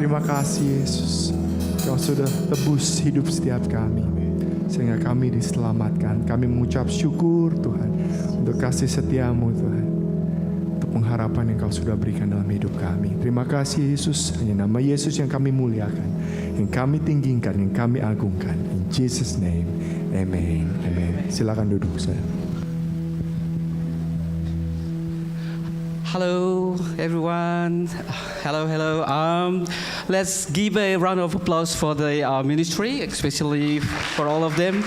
Terima kasih Yesus, Kau sudah tebus hidup setiap kami, sehingga kami diselamatkan. Kami mengucap syukur Tuhan untuk kasih setiamu Tuhan, untuk pengharapan yang Kau sudah berikan dalam hidup kami. Terima kasih Yesus, hanya nama Yesus yang kami muliakan, yang kami tinggikan, yang kami agungkan. In Jesus name, amen. Amen. Silakan duduk saya. Hello, everyone. Hello. Let's give a round of applause for the ministry, especially for all of them.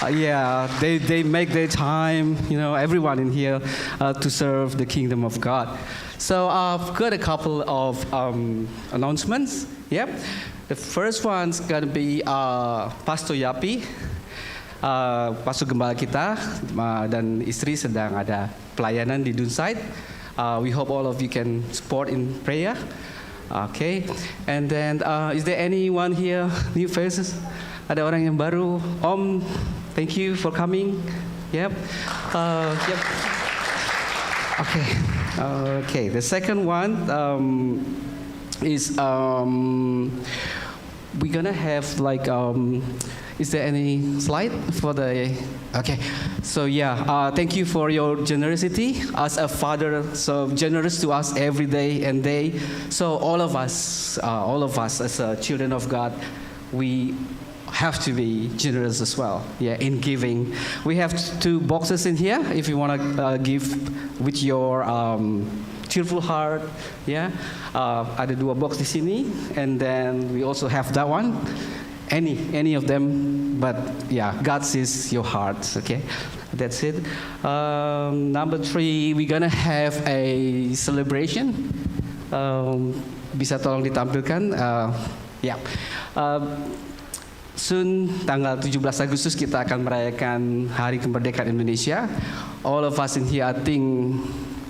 They make their time, everyone in here to serve the kingdom of God. So I've got a couple of announcements. Yep. The first one's gonna be Pastor Yapi. Pastor Gembala kita dan istri sedang ada pelayanan di Dunside. We hope all of you can support in prayer. Okay. And then, is there anyone here, new faces? Ada orang yang baru? Om, thank you for coming. Yep. Yep. Okay. The second one is we're gonna have like is there any slide for the? Okay, so thank you for your generosity as a father, so generous to us every day and day. So all of us as children of God, we have to be generous as well. In giving. We have 2 boxes in here if you want to give with your cheerful heart. Ada 2 box di sini, and then we also have that one. Any of them, but God sees your heart. Okay, that's it. Number 3, we're gonna have a celebration. Bisa tolong ditampilkan? Soon, tanggal 17 Agustus kita akan merayakan Hari Kemerdekaan Indonesia. All of us in here, I think,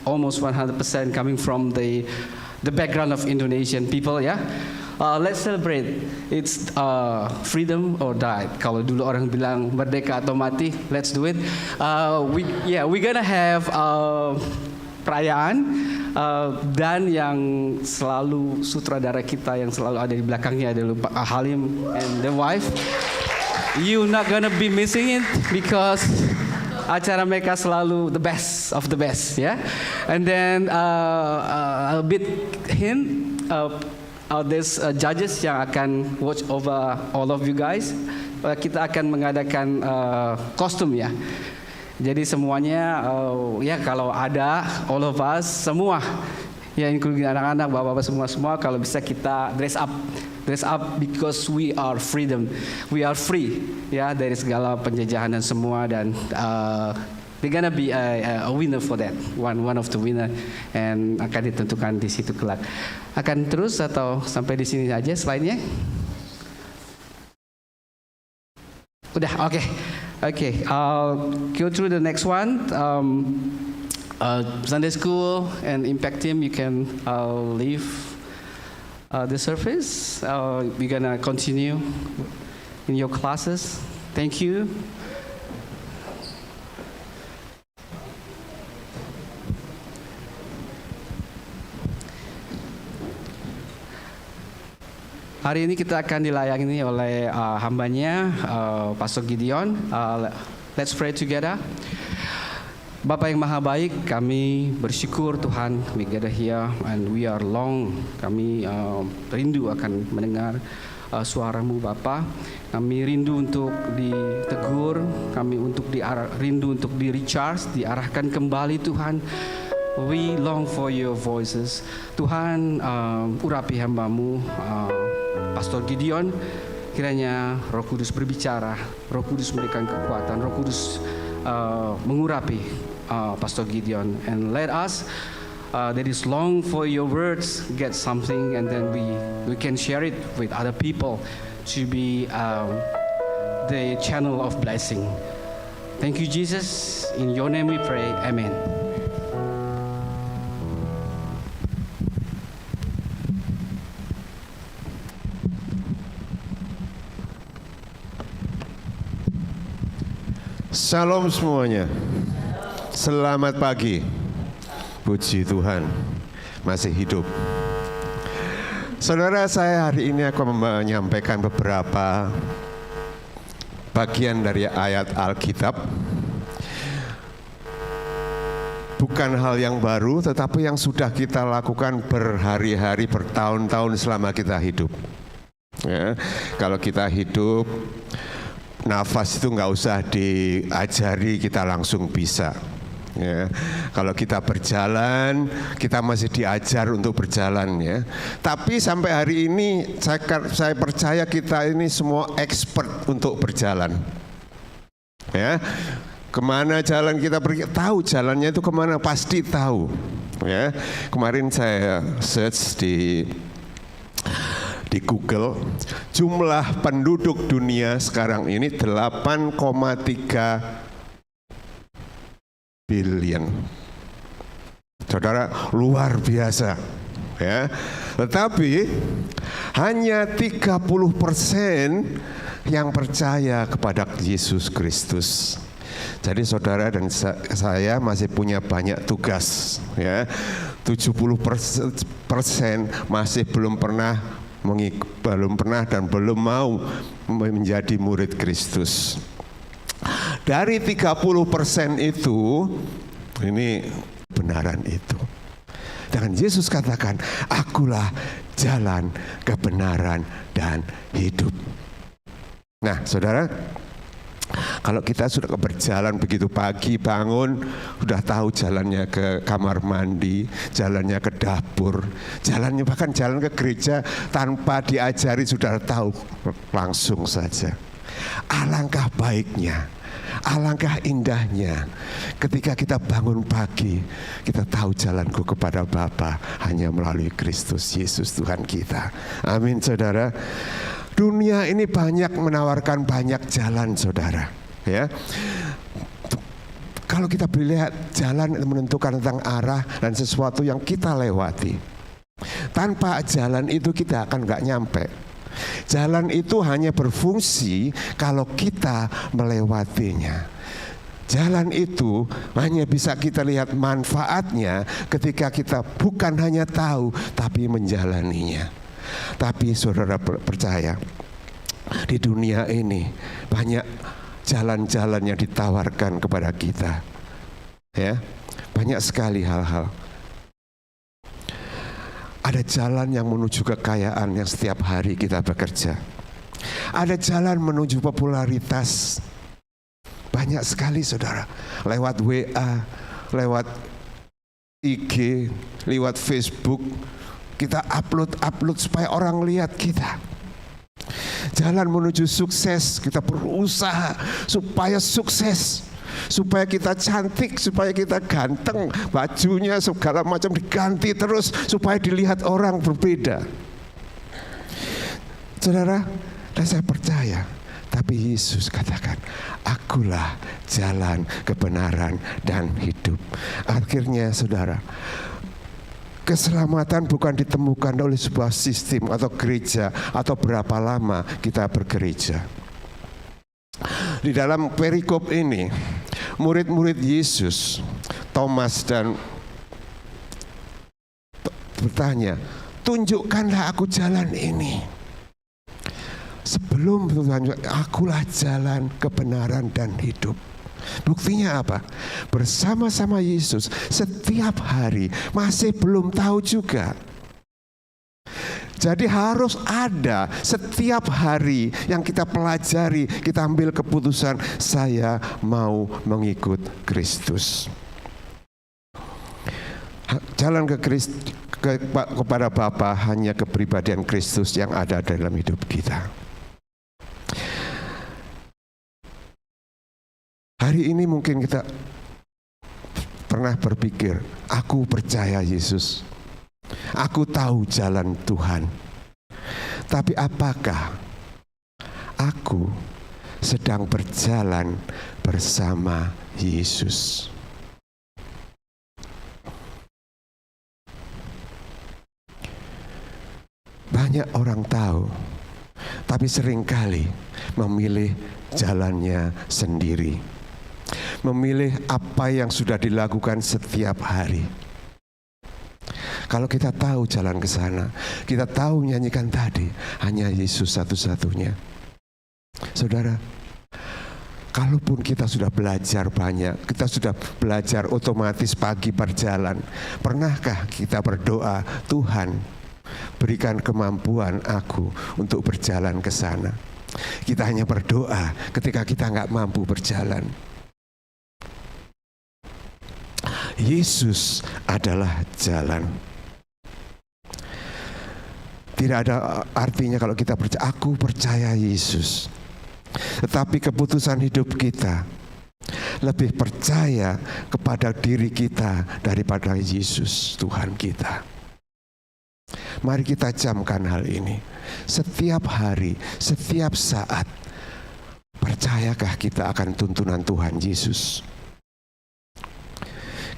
almost 100% coming from the background of Indonesian people. Let's celebrate. It's freedom or die. Kalau dulu orang bilang merdeka atau mati, let's do it. We're gonna have perayaan dan yang selalu sutradara kita yang selalu ada di belakangnya adalah Pak Halim and the wife. You not gonna be missing it because acara mereka selalu the best of the best, And then a bit hint. There's judges yang akan watch over all of you guys. Kita akan mengadakan kostum Jadi semuanya kalau ada all of us semua including anak-anak, bapak-bapak semua kalau bisa kita dress up because we are freedom. We are free dari segala penjajahan dan semua dan they're gonna be a winner for that, one of the winner, and akan ditentukan di situ kelak. Akan terus atau sampai di sini aja slide-nya? Udah, oke. I'll go through the next one. Sunday school and impact team, you can leave the service. We're gonna continue in your classes. Thank you. Hari ini kita akan dilayani oleh hambanya, Pastor Gideon. Let's pray together. Bapak yang maha baik, kami bersyukur Tuhan, we gather here and we are long. Kami rindu akan mendengar suaramu Bapa. Kami rindu untuk ditegur, kami rindu untuk di-recharge, diarahkan kembali Tuhan. We long for your voices. Tuhan, urapi hambamu, Pastor Gideon, kiranya Roh Kudus berbicara, Roh Kudus memberikan kekuatan, Roh Kudus mengurapi Pastor Gideon, and let us that is long for your words get something, and then we can share it with other people to be the channel of blessing. Thank you, Jesus. In your name we pray. Amen. Shalom semuanya. Selamat pagi. Puji Tuhan masih hidup. Saudara, saya hari ini akan menyampaikan beberapa bagian dari ayat Alkitab. Bukan hal yang baru, tetapi yang sudah kita lakukan berhari-hari, bertahun-tahun selama kita hidup. Ya, kalau kita hidup, nafas itu nggak usah diajari, kita langsung bisa. Ya, kalau kita berjalan, kita masih diajar untuk berjalan, ya. Tapi sampai hari ini saya percaya kita ini semua expert untuk berjalan. Ya, kemana jalan kita pergi, tahu jalannya itu kemana, pasti tahu. Ya, kemarin saya search di Google, jumlah penduduk dunia sekarang ini 8,3 billion. Saudara, luar biasa, ya. Tetapi hanya 30% yang percaya kepada Yesus Kristus. Jadi saudara dan saya masih punya banyak tugas, ya. 70% masih belum pernah dan belum mau menjadi murid Kristus. Dari 30% itu, ini kebenaran itu. Dan Yesus katakan, akulah jalan, kebenaran, dan hidup. Nah, saudara, kalau kita sudah berjalan begitu pagi bangun, sudah tahu jalannya ke kamar mandi, jalannya ke dapur, jalannya bahkan jalan ke gereja tanpa diajari sudah tahu langsung saja. Alangkah baiknya, alangkah indahnya ketika kita bangun pagi, kita tahu jalanku kepada Bapa hanya melalui Kristus Yesus Tuhan kita. Amin, saudara. Dunia ini banyak menawarkan banyak jalan, saudara. Ya, kalau kita melihat jalan itu menentukan tentang arah dan sesuatu yang kita lewati. Tanpa jalan itu kita akan nggak nyampe. Jalan itu hanya berfungsi kalau kita melewatinya. Jalan itu hanya bisa kita lihat manfaatnya ketika kita bukan hanya tahu tapi menjalaninya. Tapi saudara percaya, di dunia ini banyak jalan-jalan yang ditawarkan kepada kita. Ya, banyak sekali hal-hal. Ada jalan yang menuju kekayaan yang setiap hari kita bekerja. Ada jalan menuju popularitas. Banyak sekali, saudara. Lewat WA, lewat IG, lewat Facebook, kita upload supaya orang lihat kita. Jalan menuju sukses, kita berusaha supaya sukses, supaya kita cantik, supaya kita ganteng, bajunya segala macam diganti terus supaya dilihat orang berbeda. Saudara, dan saya percaya, tapi Yesus katakan, akulah jalan, kebenaran, dan hidup. Akhirnya saudara, keselamatan bukan ditemukan oleh sebuah sistem atau gereja atau berapa lama kita bergereja. Di dalam perikop ini, murid-murid Yesus, Thomas dan bertanya, tunjukkanlah aku jalan ini. Sebelum Tuhan, akulah jalan, kebenaran, dan hidup. Buktinya apa? Bersama-sama Yesus setiap hari, masih belum tahu juga. Jadi harus ada setiap hari yang kita pelajari, kita ambil keputusan, saya mau mengikut Kristus. Jalan kepada Bapa hanya kepribadian Kristus yang ada dalam hidup kita. Hari ini mungkin kita pernah berpikir, aku percaya Yesus, aku tahu jalan Tuhan. Tapi apakah aku sedang berjalan bersama Yesus? Banyak orang tahu, tapi seringkali memilih jalannya sendiri. Memilih apa yang sudah dilakukan setiap hari. Kalau kita tahu jalan ke sana, kita tahu nyanyikan tadi, hanya Yesus satu-satunya. Saudara, kalaupun kita sudah belajar banyak, kita sudah belajar otomatis pagi berjalan, pernahkah kita berdoa, Tuhan, berikan kemampuan aku untuk berjalan ke sana? Kita hanya berdoa ketika kita nggak mampu berjalan. Yesus adalah jalan. Tidak ada artinya kalau kita percaya, aku percaya Yesus. Tetapi keputusan hidup kita lebih percaya kepada diri kita daripada Yesus Tuhan kita. Mari kita camkan hal ini. Setiap hari, setiap saat, percayakah kita akan tuntunan Tuhan Yesus?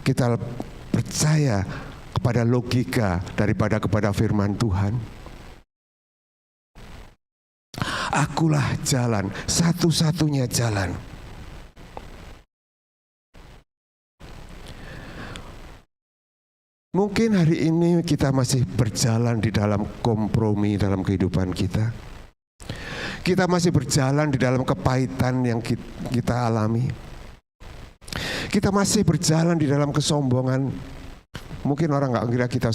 Kita percaya kepada logika daripada kepada firman Tuhan. Akulah jalan, satu-satunya jalan. Mungkin hari ini kita masih berjalan di dalam kompromi dalam kehidupan kita. Kita masih berjalan di dalam kepahitan yang kita alami. Kita masih berjalan di dalam kesombongan. Mungkin orang nggak kira kita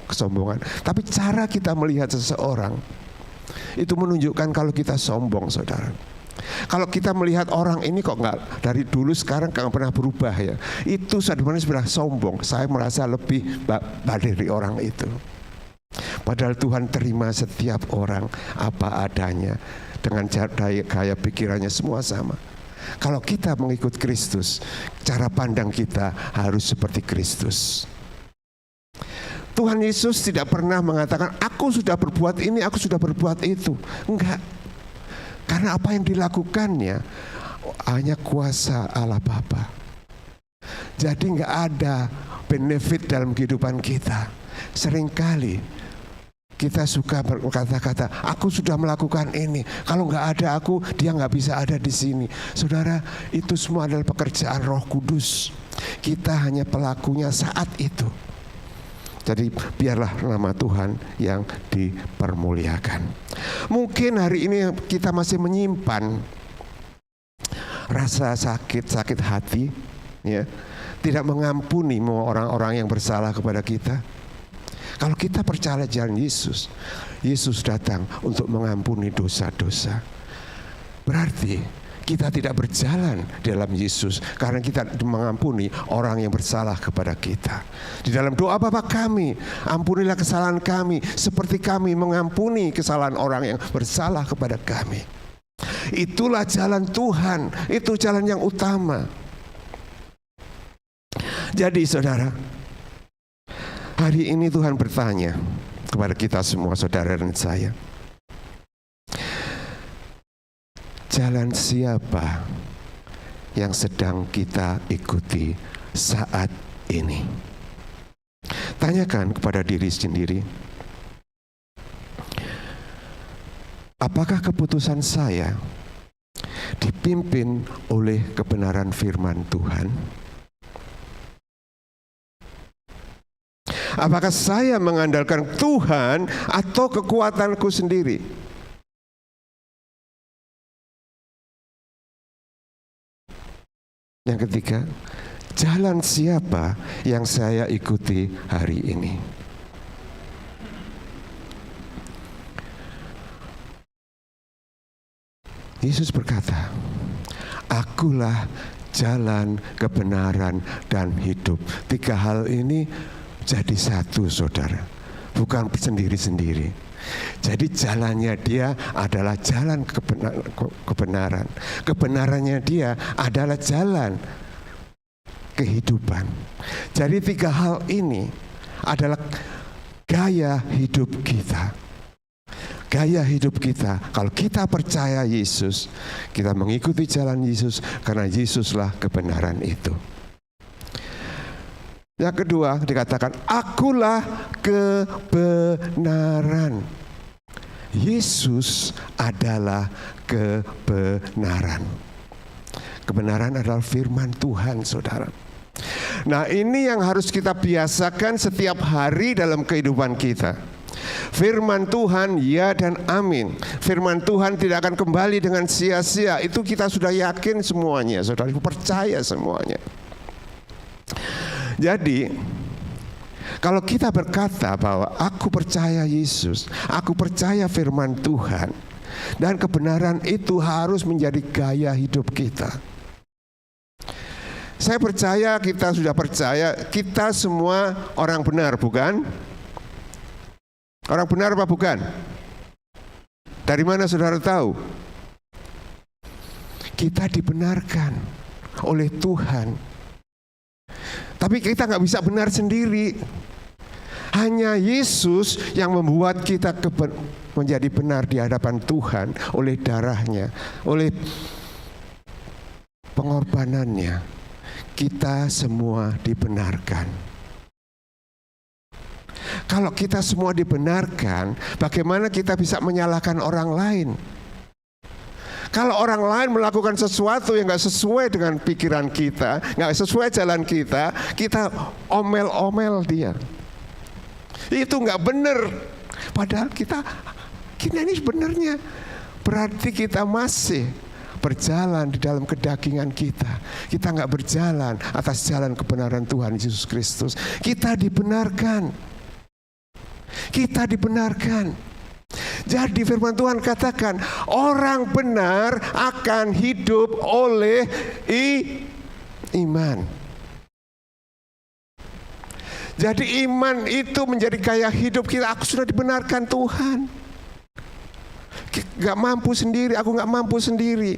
kesombongan, tapi cara kita melihat seseorang itu menunjukkan kalau kita sombong, saudara. Kalau kita melihat orang ini kok nggak dari dulu sekarang nggak pernah berubah ya, itu sebenarnya sudah sombong. Saya merasa lebih dari orang itu. Padahal Tuhan terima setiap orang apa adanya dengan gaya pikirannya semua sama. Kalau kita mengikut Kristus, cara pandang kita harus seperti Kristus. Tuhan Yesus tidak pernah mengatakan, aku sudah berbuat ini, aku sudah berbuat itu. Enggak. Karena apa yang dilakukannya hanya kuasa Allah Bapa. Jadi enggak ada benefit dalam kehidupan kita. Seringkali kita suka berkata-kata, aku sudah melakukan ini. Kalau nggak ada aku, dia nggak bisa ada di sini. Saudara, itu semua adalah pekerjaan Roh Kudus. Kita hanya pelakunya saat itu. Jadi biarlah nama Tuhan yang dipermuliakan. Mungkin hari ini kita masih menyimpan rasa sakit hati, ya, tidak mengampuni orang-orang yang bersalah kepada kita. Kalau kita percaya jalan Yesus, Yesus datang untuk mengampuni dosa-dosa. Berarti kita tidak berjalan dalam Yesus karena kita mengampuni orang yang bersalah kepada kita. Di dalam doa Bapa kami, ampunilah kesalahan kami seperti kami mengampuni kesalahan orang yang bersalah kepada kami. Itulah jalan Tuhan, itu jalan yang utama. Jadi saudara, hari ini Tuhan bertanya kepada kita semua, saudara dan saya. Jalan siapa yang sedang kita ikuti saat ini? Tanyakan kepada diri sendiri. Apakah keputusan saya dipimpin oleh kebenaran firman Tuhan? Apakah saya mengandalkan Tuhan atau kekuatanku sendiri? Yang ketiga, jalan siapa yang saya ikuti hari ini? Yesus berkata, akulah jalan, kebenaran, dan hidup. Tiga hal ini jadi satu, saudara, bukan sendiri-sendiri. Jadi jalannya dia adalah jalan kebenaran. Kebenarannya dia adalah jalan kehidupan. Jadi tiga hal ini adalah gaya hidup kita. Gaya hidup kita, kalau kita percaya Yesus, kita mengikuti jalan Yesus karena Yesuslah kebenaran itu. Yang kedua dikatakan, akulah kebenaran. Yesus adalah kebenaran. Kebenaran adalah firman Tuhan, saudara. Nah, ini yang harus kita biasakan setiap hari dalam kehidupan kita. Firman Tuhan ya dan amin. Firman Tuhan tidak akan kembali dengan sia-sia. Itu kita sudah yakin semuanya, saudara, percaya semuanya. Jadi kalau kita berkata bahwa aku percaya Yesus, aku percaya firman Tuhan, dan kebenaran itu harus menjadi gaya hidup kita. Saya percaya, kita sudah percaya, kita semua orang benar, bukan? Orang benar apa bukan? Dari mana saudara tahu? Kita dibenarkan oleh Tuhan. Tapi kita nggak bisa benar sendiri. Hanya Yesus yang membuat kita menjadi benar di hadapan Tuhan oleh darahnya, oleh pengorbanannya. Kita semua dibenarkan. Kalau kita semua dibenarkan, bagaimana kita bisa menyalahkan orang lain? Kalau orang lain melakukan sesuatu yang nggak sesuai dengan pikiran kita, nggak sesuai jalan kita, kita omel-omel dia. Itu nggak benar. Padahal kita ini sebenarnya berarti kita masih berjalan di dalam kedagingan kita. Kita nggak berjalan atas jalan kebenaran Tuhan Yesus Kristus. Kita dibenarkan. Kita dibenarkan. Jadi firman Tuhan katakan, orang benar akan hidup oleh iman. Jadi iman itu menjadi gaya hidup kita. Aku sudah dibenarkan Tuhan. Gak mampu sendiri, aku gak mampu sendiri.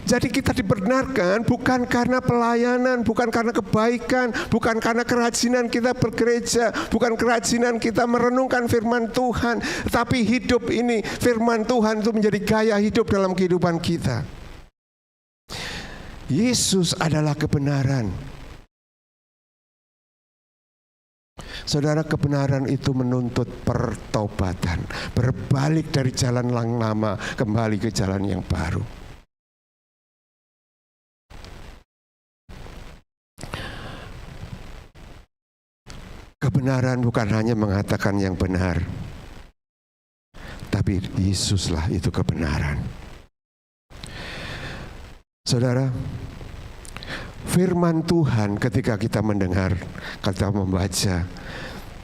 Jadi kita dibenarkan bukan karena pelayanan, bukan karena kebaikan, bukan karena kerajinan kita bergereja, bukan kerajinan kita merenungkan firman Tuhan, tapi hidup ini, firman Tuhan itu menjadi gaya hidup dalam kehidupan kita. Yesus adalah kebenaran. Saudara, kebenaran itu menuntut pertobatan, berbalik dari jalan yang lama kembali ke jalan yang baru. Kebenaran bukan hanya mengatakan yang benar, tapi Yesuslah itu kebenaran. Saudara, firman Tuhan ketika kita mendengar, kita membaca,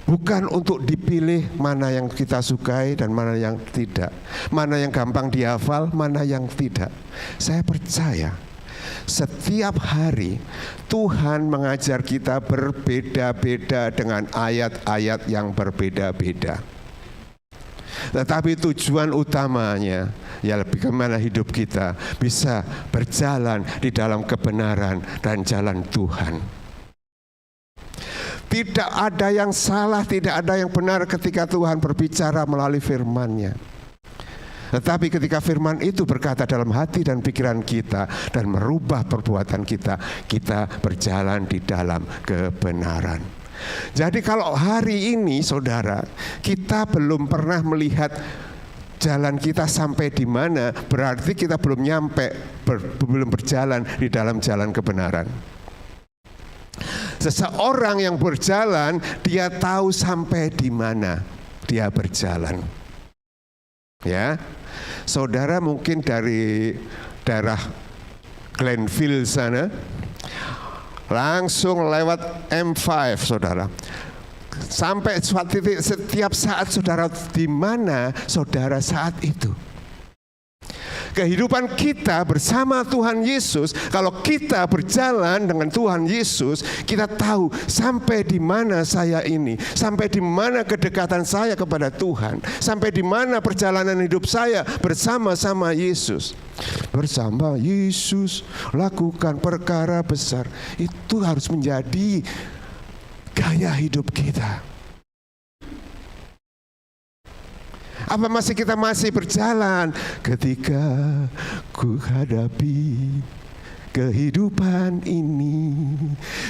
bukan untuk dipilih mana yang kita sukai dan mana yang tidak, mana yang gampang dihafal, mana yang tidak. Saya percaya setiap hari Tuhan mengajar kita berbeda-beda dengan ayat-ayat yang berbeda-beda. Tetapi tujuan utamanya ya bagaimana hidup kita bisa berjalan di dalam kebenaran dan jalan Tuhan. Tidak ada yang salah, tidak ada yang benar ketika Tuhan berbicara melalui firman-Nya. Tetapi ketika firman itu berkata dalam hati dan pikiran kita dan merubah perbuatan kita, kita berjalan di dalam kebenaran. Jadi kalau hari ini saudara, kita belum pernah melihat jalan kita sampai di mana, berarti kita belum nyampe, belum berjalan di dalam jalan kebenaran. Seseorang yang berjalan, dia tahu sampai di mana dia berjalan. Ya, saudara mungkin dari daerah Glenville sana, langsung lewat M5 saudara. Sampai suatu titik, setiap saat saudara di mana saudara saat itu. Kehidupan kita bersama Tuhan Yesus, kalau kita berjalan dengan Tuhan Yesus, kita tahu sampai di mana saya ini, sampai di mana kedekatan saya kepada Tuhan, sampai di mana perjalanan hidup saya bersama-sama Yesus. Bersama Yesus lakukan perkara besar. Itu harus menjadi gaya hidup kita. Apa kita masih berjalan ketika ku hadapi kehidupan ini,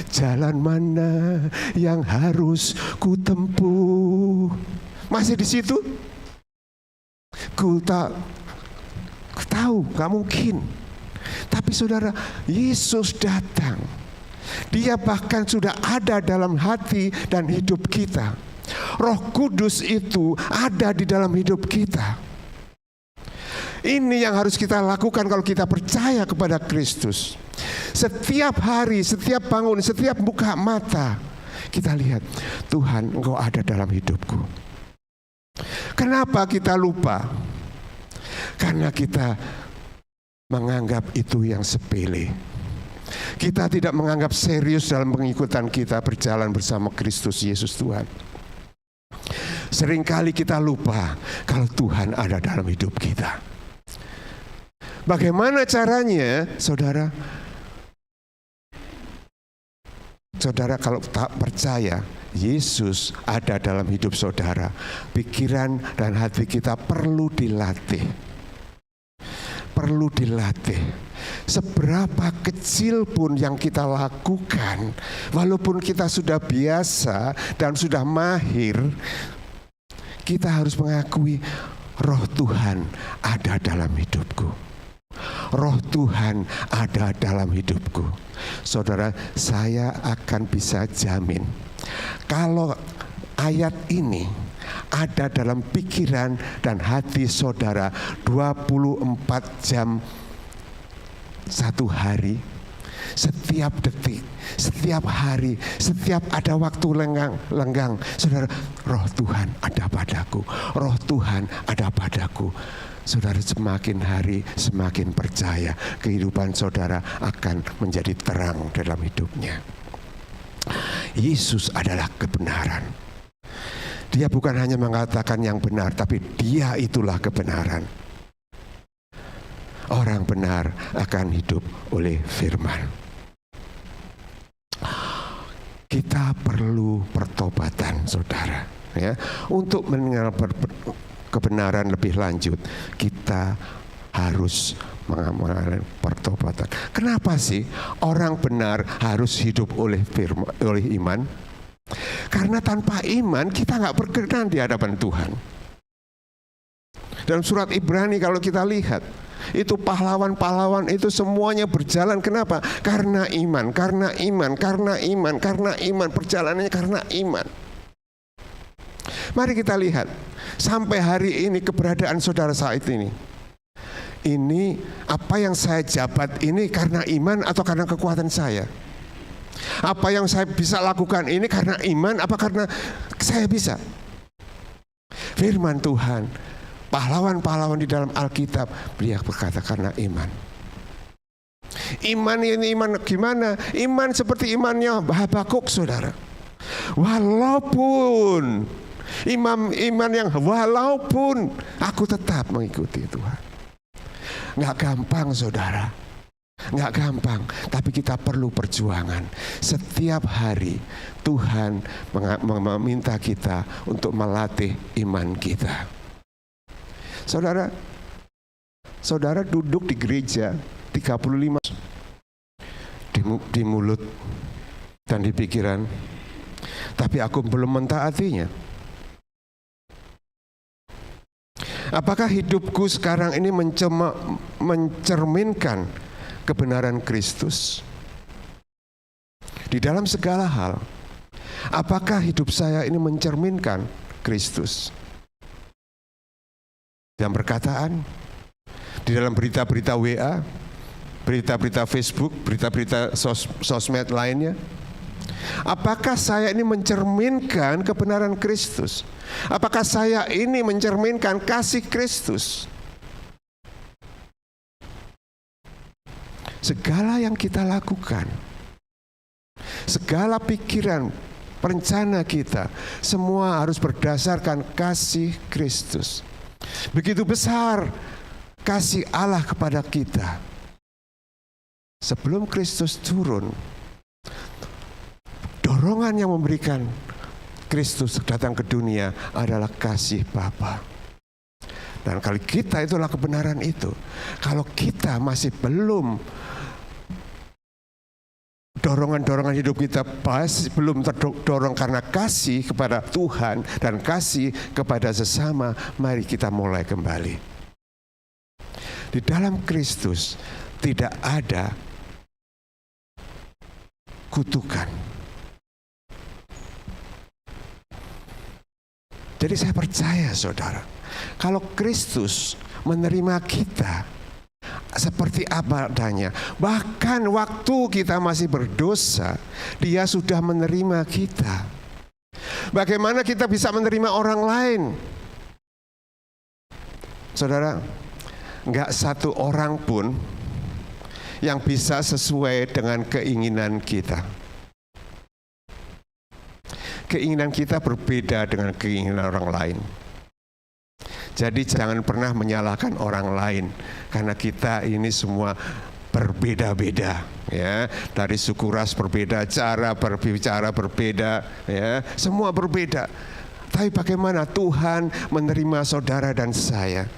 jalan mana yang harus ku tempuh? Masih di situ? Ku tahu, gak mungkin. Tapi saudara, Yesus datang. Dia bahkan sudah ada dalam hati dan hidup kita. Roh Kudus itu ada di dalam hidup kita. Ini yang harus kita lakukan kalau kita percaya kepada Kristus. Setiap hari, setiap bangun, setiap buka mata, kita lihat, Tuhan, Engkau ada dalam hidupku. Kenapa kita lupa? Karena kita menganggap itu yang sepele. Kita tidak menganggap serius dalam pengikutan kita berjalan bersama Kristus Yesus Tuhan. Seringkali kita lupa kalau Tuhan ada dalam hidup kita. Bagaimana caranya, saudara? Saudara kalau tak percaya Yesus ada dalam hidup saudara, pikiran dan hati kita perlu dilatih. Perlu dilatih. Seberapa kecil pun yang kita lakukan, walaupun kita sudah biasa dan sudah mahir, kita harus mengakui roh Tuhan ada dalam hidupku. Roh Tuhan ada dalam hidupku. Saudara, saya akan bisa jamin kalau ayat ini ada dalam pikiran dan hati saudara 24 jam satu hari, setiap detik, setiap hari, setiap ada waktu lenggang, saudara, roh Tuhan ada padaku, roh Tuhan ada padaku. Saudara, semakin hari semakin percaya kehidupan saudara akan menjadi terang dalam hidupnya. Yesus adalah kebenaran. Dia bukan hanya mengatakan yang benar, tapi Dia itulah kebenaran. Orang benar akan hidup oleh firman. Kita perlu pertobatan, saudara. Ya, untuk mengenal kebenaran lebih lanjut, kita harus mengalami pertobatan. Kenapa sih orang benar harus hidup oleh firman, oleh iman? Karena tanpa iman kita nggak berkenan di hadapan Tuhan. Dalam surat Ibrani kalau kita lihat, itu pahlawan-pahlawan itu semuanya berjalan. Kenapa? Karena iman, karena iman, karena iman, karena iman. Perjalanannya karena iman. Mari kita lihat sampai hari ini keberadaan saudara saat ini. Ini apa yang saya jabat ini karena iman atau karena kekuatan saya? Apa yang saya bisa lakukan ini karena iman apa karena saya bisa? Firman Tuhan, pahlawan-pahlawan di dalam Alkitab, dia berkata karena iman. Iman ini iman gimana? Iman seperti imannya Habakuk, saudara. Walaupun iman yang walaupun aku tetap mengikuti Tuhan. Nggak gampang, saudara. Nggak gampang, tapi kita perlu perjuangan. Setiap hari Tuhan meminta kita untuk melatih iman kita. Saudara duduk di gereja 35 di mulut dan di pikiran, tapi aku belum mentaatinya. Apakah hidupku sekarang ini mencerminkan kebenaran Kristus? Di dalam segala hal, apakah hidup saya ini mencerminkan Kristus? Dalam perkataan, di dalam berita-berita WA, berita-berita Facebook, berita-berita sosmed lainnya. Apakah saya ini mencerminkan kebenaran Kristus? Apakah saya ini mencerminkan kasih Kristus? Segala yang kita lakukan, segala pikiran, rencana kita, semua harus berdasarkan kasih Kristus. Begitu besar kasih Allah kepada kita. Sebelum Kristus turun, dorongan yang memberikan Kristus datang ke dunia adalah kasih Bapa. Dan kalau kita itulah kebenaran itu. Kalau kita masih belum, dorongan-dorongan hidup kita belum terdorong karena kasih kepada Tuhan dan kasih kepada sesama, mari kita mulai kembali. Di dalam Kristus tidak ada kutukan. Jadi saya percaya saudara, kalau Kristus menerima kita seperti apa adanya, bahkan waktu kita masih berdosa, Dia sudah menerima kita. Bagaimana kita bisa menerima orang lain? Saudara, enggak satu orang pun yang bisa sesuai dengan keinginan kita. Keinginan kita berbeda dengan keinginan orang lain. Jadi jangan pernah menyalahkan orang lain, karena kita ini semua berbeda-beda, ya. Dari suku ras berbeda, cara berbicara berbeda, ya. Semua berbeda. Tapi bagaimana Tuhan menerima saudara dan saya?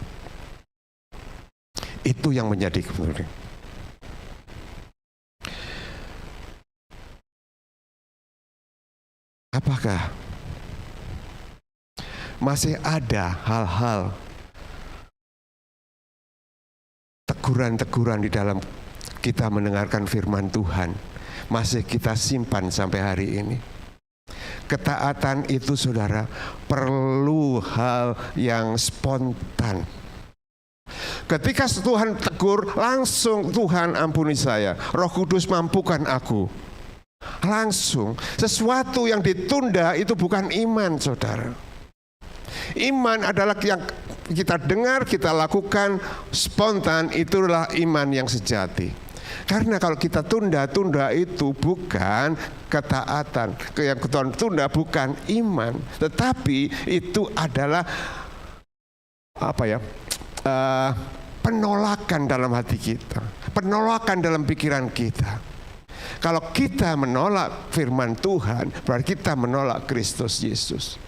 Itu yang menjadi kebenaran. Apakah masih ada hal-hal teguran-teguran di dalam kita mendengarkan firman Tuhan masih kita simpan sampai hari ini? Ketaatan itu saudara perlu hal yang spontan. Ketika Tuhan tegur, langsung Tuhan ampuni saya, Roh Kudus mampukan aku. Langsung. Sesuatu yang ditunda itu bukan iman saudara. Iman adalah yang kita dengar, kita lakukan spontan, itulah iman yang sejati. Karena kalau kita tunda-tunda itu bukan ketaatan. Yang kita tunda bukan iman, tetapi itu adalah penolakan dalam hati kita, penolakan dalam pikiran kita. Kalau kita menolak firman Tuhan, berarti kita menolak Kristus Yesus.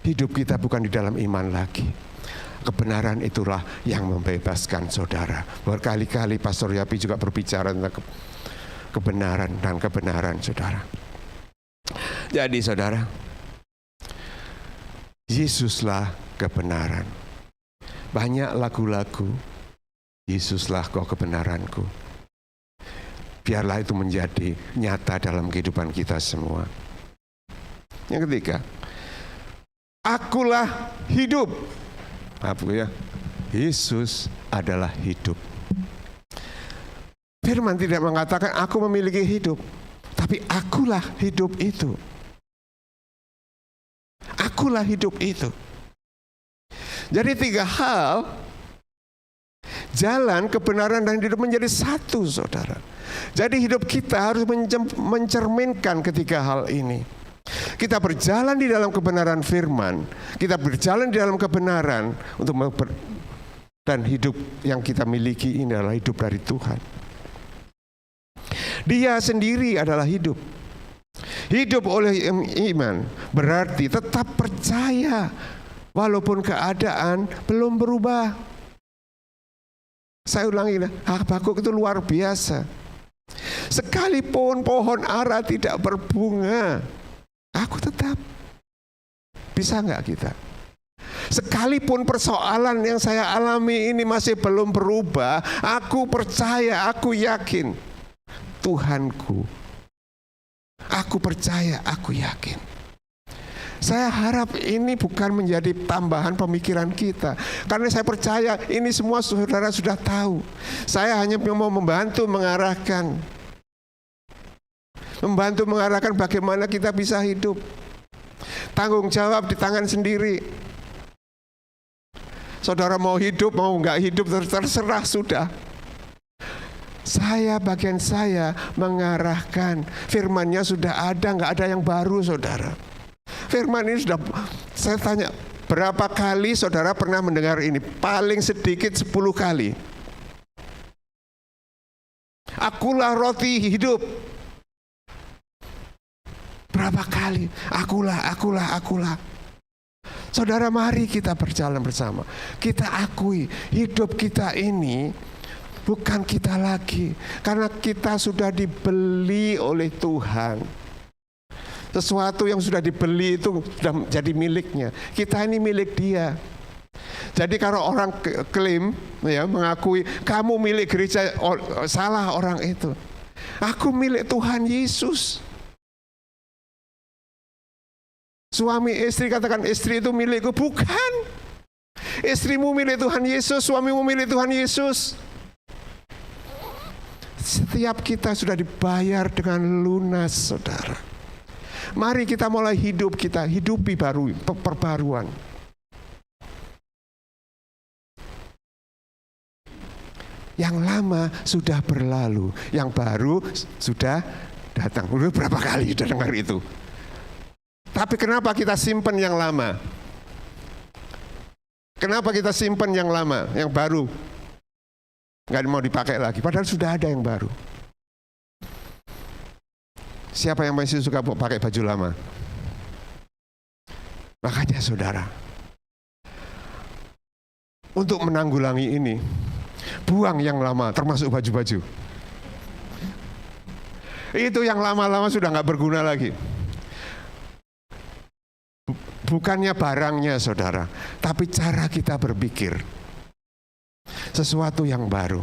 Hidup kita bukan di dalam iman lagi. Kebenaran itulah yang membebaskan saudara. Berkali-kali Pastor Yapi juga berbicara tentang kebenaran dan kebenaran saudara. Jadi saudara, Yesuslah kebenaran. Banyak lagu-lagu, Yesuslah kau kebenaranku. Biarlah itu menjadi nyata dalam kehidupan kita semua. Yang ketiga, akulah hidup. Apa ya? Yesus adalah hidup. Firman tidak mengatakan aku memiliki hidup, tapi akulah hidup itu. Akulah hidup itu. Jadi tiga hal, jalan, kebenaran, dan hidup menjadi satu, saudara. Jadi hidup kita harus mencerminkan ketiga hal ini. Kita berjalan di dalam kebenaran firman, kita berjalan di dalam kebenaran dan hidup yang kita miliki ini adalah hidup dari Tuhan. Dia sendiri adalah hidup. Hidup oleh iman berarti tetap percaya walaupun keadaan belum berubah. Saya ulangi, Habakuk itu luar biasa. Sekalipun pohon ara tidak berbunga, aku tetap. Bisa nggak kita? Sekalipun persoalan yang saya alami ini masih belum berubah, aku percaya, aku yakin Tuhanku. Aku percaya, aku yakin. Saya harap ini bukan menjadi tambahan pemikiran kita. Karena saya percaya ini semua saudara sudah tahu. Saya hanya mau membantu mengarahkan. Membantu mengarahkan bagaimana kita bisa hidup. Tanggung jawab di tangan sendiri. Saudara mau hidup, mau nggak hidup, terserah sudah. Bagian saya mengarahkan. Firman-Nya sudah ada, nggak ada yang baru saudara. Firman ini sudah, saya tanya, berapa kali saudara pernah mendengar ini? Paling sedikit 10 kali. Akulah roti hidup. Berapa kali? Akulah. Saudara, mari kita berjalan bersama. Kita akui hidup kita ini bukan kita lagi. Karena kita sudah dibeli oleh Tuhan. Sesuatu yang sudah dibeli itu sudah menjadi miliknya. Kita ini milik Dia. Jadi kalau orang klaim, ya, mengakui kamu milik gereja, salah orang itu. Aku milik Tuhan Yesus. Suami istri, katakan istri itu milikku. Bukan. Istrimu milik Tuhan Yesus, suamimu milik Tuhan Yesus. Setiap kita sudah dibayar dengan lunas, saudara. Mari kita mulai hidup, kita hidupi perbaruan. Yang lama sudah berlalu, yang baru sudah datang. Udah berapa kali sudah dengar itu? Tapi kenapa kita simpan yang lama? Kenapa kita simpan yang lama, yang baru? Nggak mau dipakai lagi, padahal sudah ada yang baru. Siapa yang masih suka pakai baju lama? Makanya saudara, untuk menanggulangi ini, buang yang lama, termasuk baju-baju. Itu yang lama-lama sudah nggak berguna lagi. Bukannya barangnya saudara, tapi cara kita berpikir. Sesuatu yang baru.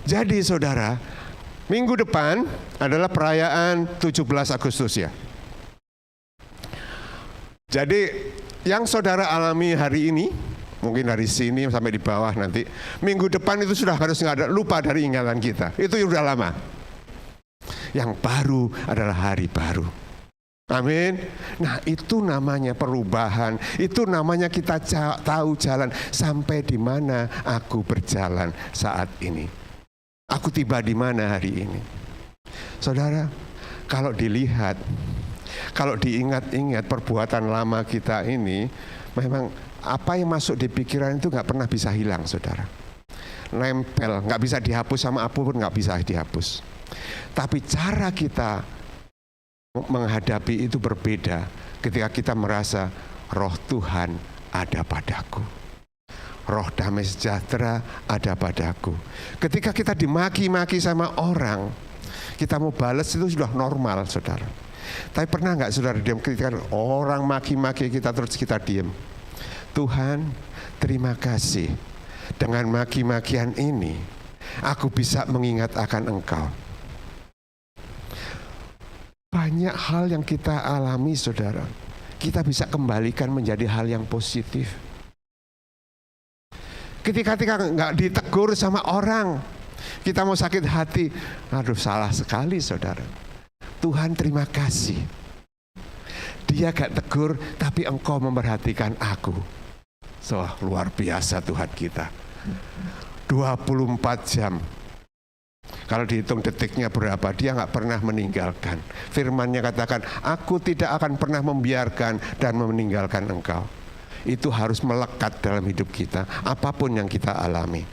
Jadi saudara, minggu depan adalah perayaan 17 Agustus ya. Jadi yang saudara alami hari ini, mungkin dari sini sampai di bawah nanti, minggu depan itu sudah harus nggak ada, lupa dari ingatan kita. Itu sudah lama. Yang baru adalah hari baru. Amin. Nah itu namanya perubahan. Itu namanya kita tahu jalan. Sampai di mana aku berjalan saat ini. Aku tiba di mana hari ini. Saudara, kalau dilihat, kalau diingat-ingat perbuatan lama kita ini, memang apa yang masuk di pikiran itu nggak pernah bisa hilang, saudara. Nempel, nggak bisa dihapus sama apapun, nggak bisa dihapus. Tapi cara kita menghadapi itu berbeda ketika kita merasa roh Tuhan ada padaku. Roh damai sejahtera ada padaku. Ketika kita dimaki-maki sama orang, kita mau balas itu sudah normal, saudara. Tapi pernah nggak saudara diam ketika orang maki-maki kita terus kita diam? Tuhan, terima kasih. Dengan maki-makian ini, aku bisa mengingat akan Engkau. Banyak hal yang kita alami, saudara, kita bisa kembalikan menjadi hal yang positif. Ketika nggak ditegur sama orang, kita mau sakit hati, aduh salah sekali, saudara. Tuhan terima kasih. Dia gak tegur, tapi Engkau memperhatikan aku. So, luar biasa Tuhan kita. 24 jam. Kalau dihitung detiknya berapa, dia nggak pernah meninggalkan. Firman-Nya katakan, aku tidak akan pernah membiarkan dan meninggalkan engkau. Itu harus melekat dalam hidup kita, apapun yang kita alami.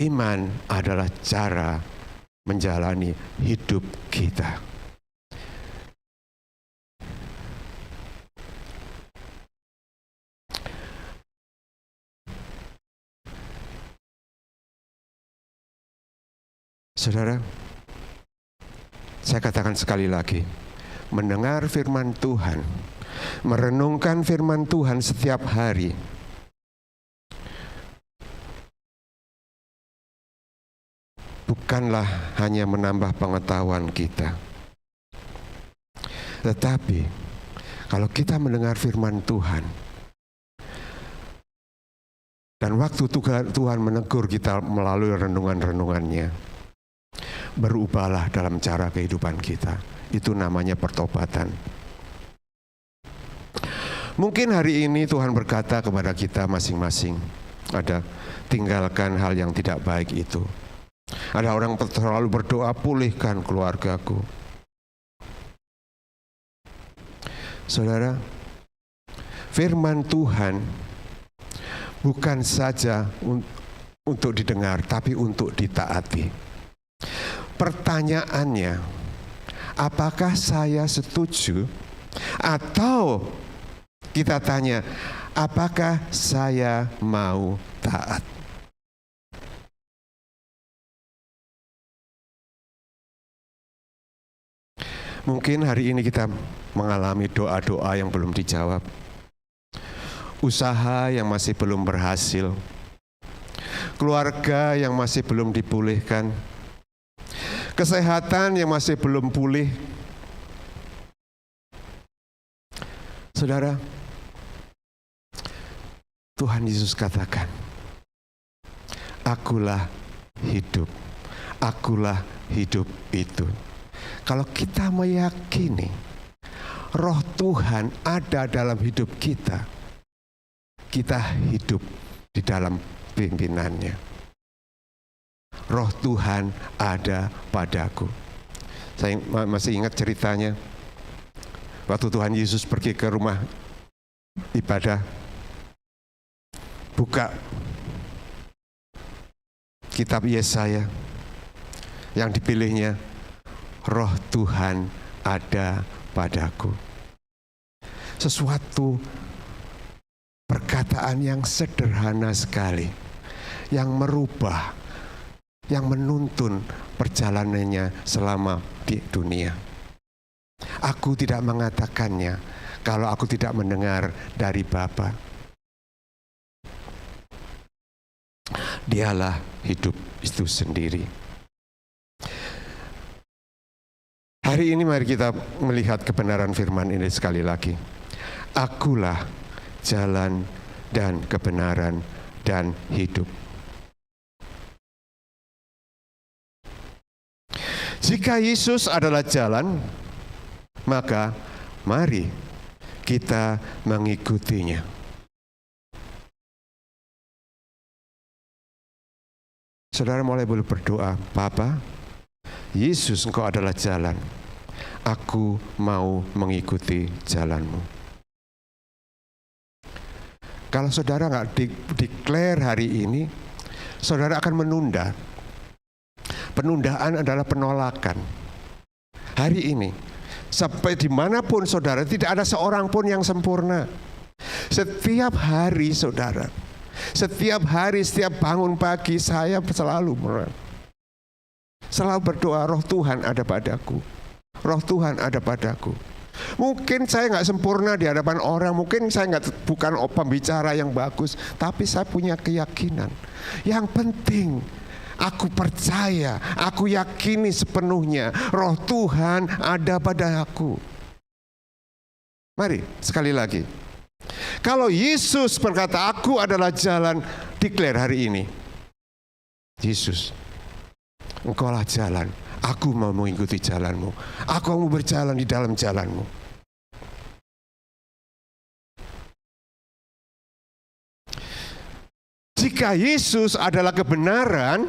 Iman adalah cara menjalani hidup kita. Saudara, saya katakan sekali lagi, mendengar firman Tuhan, merenungkan firman Tuhan setiap hari, bukanlah hanya menambah pengetahuan kita, tetapi kalau kita mendengar firman Tuhan, dan waktu Tuhan menegur kita melalui renungan-renungannya, berubahlah dalam cara kehidupan kita. Itu namanya pertobatan. Mungkin hari ini Tuhan berkata kepada kita masing-masing, ada tinggalkan hal yang tidak baik itu. Ada orang terlalu berdoa, pulihkan keluargaku. Saudara, firman Tuhan bukan saja untuk didengar, tapi untuk ditaati. Pertanyaannya, apakah saya setuju? Atau kita tanya, apakah saya mau taat? Mungkin hari ini kita mengalami doa-doa yang belum dijawab, usaha yang masih belum berhasil, keluarga yang masih belum dipulihkan, kesehatan yang masih belum pulih. Saudara, Tuhan Yesus katakan, akulah hidup, akulah hidup itu. Kalau kita meyakini Roh Tuhan ada dalam hidup kita, kita hidup di dalam pimpinannya. Roh Tuhan ada padaku. Saya masih ingat ceritanya waktu Tuhan Yesus pergi ke rumah ibadah, buka kitab Yesaya, yang dipilihnya, Roh Tuhan ada padaku. Sesuatu perkataan yang sederhana sekali, yang merubah, yang menuntun perjalanannya selama di dunia. Aku tidak mengatakannya kalau aku tidak mendengar dari Bapa. Dialah hidup itu sendiri. Hari ini mari kita melihat kebenaran firman ini sekali lagi. Akulah jalan dan kebenaran dan hidup. Jika Yesus adalah jalan, maka mari kita mengikutinya. Saudara mulai boleh berdoa, Bapa, Yesus, Engkau adalah jalan. Aku mau mengikuti jalan-Mu. Kalau saudara nggak declare hari ini, saudara akan menunda. Penundaan adalah penolakan. Hari ini, sampai dimanapun saudara, tidak ada seorang pun yang sempurna. Setiap hari saudara, setiap hari, setiap bangun pagi, saya selalu berdoa, Roh Tuhan ada padaku. Roh Tuhan ada padaku. Mungkin saya nggak sempurna di hadapan orang, mungkin saya bukan pembicara yang bagus, tapi saya punya keyakinan. Yang penting, aku percaya, aku yakini sepenuhnya, Roh Tuhan ada padaku. Mari, sekali lagi. Kalau Yesus berkata, aku adalah jalan, declare hari ini. Yesus, Engkaulah jalan. Aku mau mengikuti jalan-Mu. Aku mau berjalan di dalam jalan-Mu. Jika Yesus adalah kebenaran,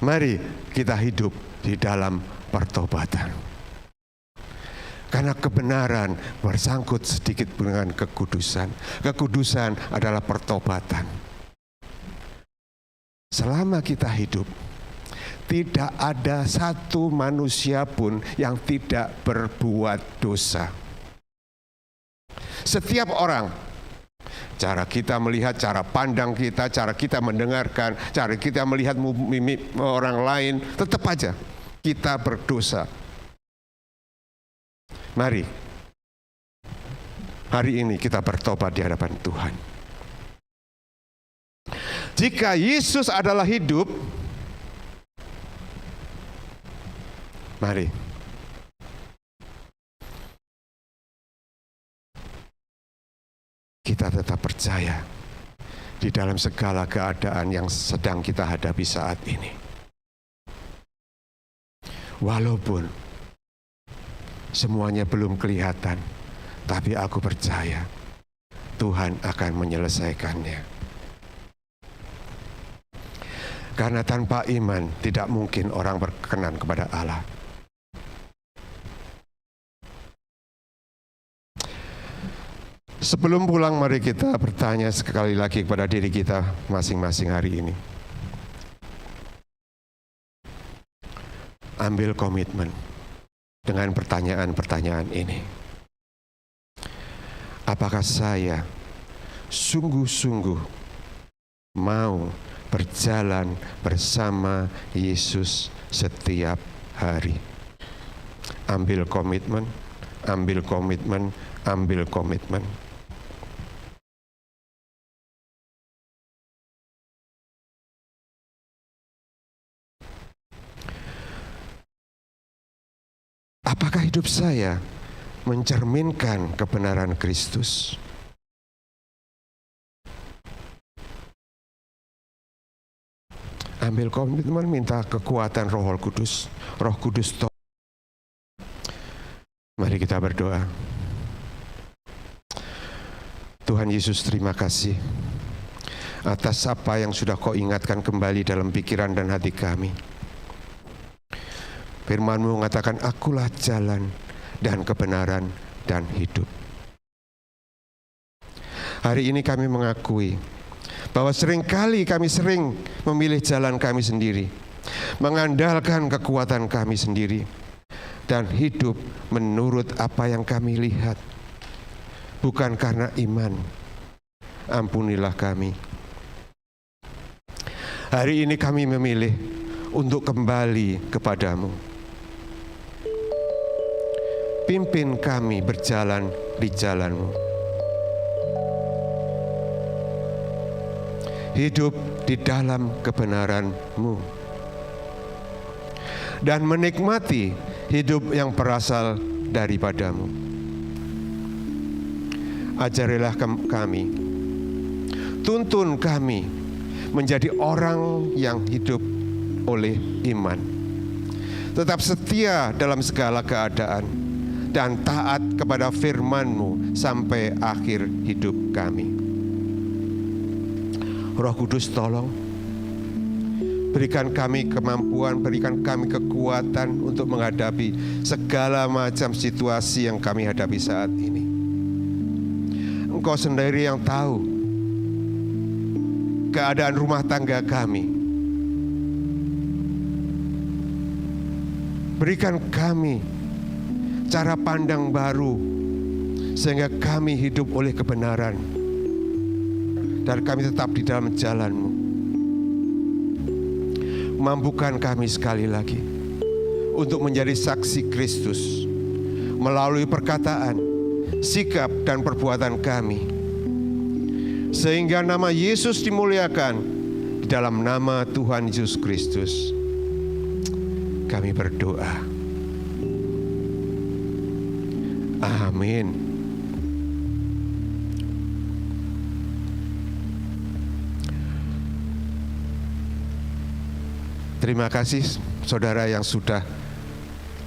mari kita hidup di dalam pertobatan. Karena kebenaran bersangkut sedikit dengan kekudusan. Kekudusan adalah pertobatan. Selama kita hidup, tidak ada satu manusia pun yang tidak berbuat dosa. Setiap orang, cara kita melihat, cara pandang kita, cara kita mendengarkan, cara kita melihat mimik orang lain, tetap aja kita berdosa. Mari, hari ini kita bertobat di hadapan Tuhan. Jika Yesus adalah hidup, mari kita tetap percaya di dalam segala keadaan yang sedang kita hadapi saat ini. Walaupun semuanya belum kelihatan, tapi aku percaya Tuhan akan menyelesaikannya. Karena tanpa iman tidak mungkin orang berkenan kepada Allah. Sebelum pulang, mari kita bertanya sekali lagi kepada diri kita masing-masing hari ini. Ambil komitmen dengan pertanyaan-pertanyaan ini. Apakah saya sungguh-sungguh mau berjalan bersama Yesus setiap hari? Ambil komitmen, ambil komitmen, ambil komitmen. hidup saya mencerminkan kebenaran Kristus. Ambil komitmen, minta kekuatan Roh Kudus. Roh Kudus tolong. Mari kita berdoa. Tuhan Yesus, terima kasih atas apa yang sudah Kau ingatkan kembali dalam pikiran dan hati kami. Firman-Mu mengatakan, akulah jalan dan kebenaran dan hidup. Hari ini kami mengakui bahwa seringkali kami sering memilih jalan kami sendiri, mengandalkan kekuatan kami sendiri, dan hidup menurut apa yang kami lihat, bukan karena iman. Ampunilah kami. Hari ini kami memilih untuk kembali kepadamu. Pimpin kami berjalan di jalan-Mu. Hidup di dalam kebenaran-Mu. Dan menikmati hidup yang berasal daripada-Mu. Ajarilah kami, tuntun kami menjadi orang yang hidup oleh iman, tetap setia dalam segala keadaan, dan taat kepada firman-Mu sampai akhir hidup kami. Roh Kudus, tolong berikan kami kemampuan, berikan kami kekuatan untuk menghadapi segala macam situasi yang kami hadapi saat ini. Engkau sendiri yang tahu keadaan rumah tangga kami. Berikan kami cara pandang baru sehingga kami hidup oleh kebenaran dan kami tetap di dalam jalan-Mu. Mampukan kami sekali lagi untuk menjadi saksi Kristus melalui perkataan, sikap, dan perbuatan kami, sehingga nama Yesus dimuliakan. Di dalam nama Tuhan Yesus Kristus kami berdoa. Amin. Terima kasih saudara yang sudah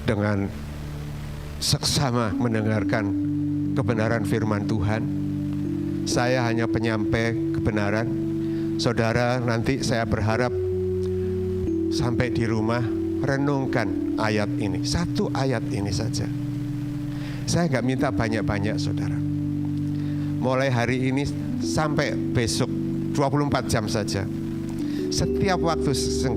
dengan seksama mendengarkan kebenaran firman Tuhan. Saya hanya penyampai kebenaran. Saudara, nanti saya berharap sampai di rumah renungkan ayat ini. Satu ayat ini saja. Saya nggak minta banyak-banyak, saudara. Mulai hari ini sampai besok 24 jam saja. Setiap waktu senggang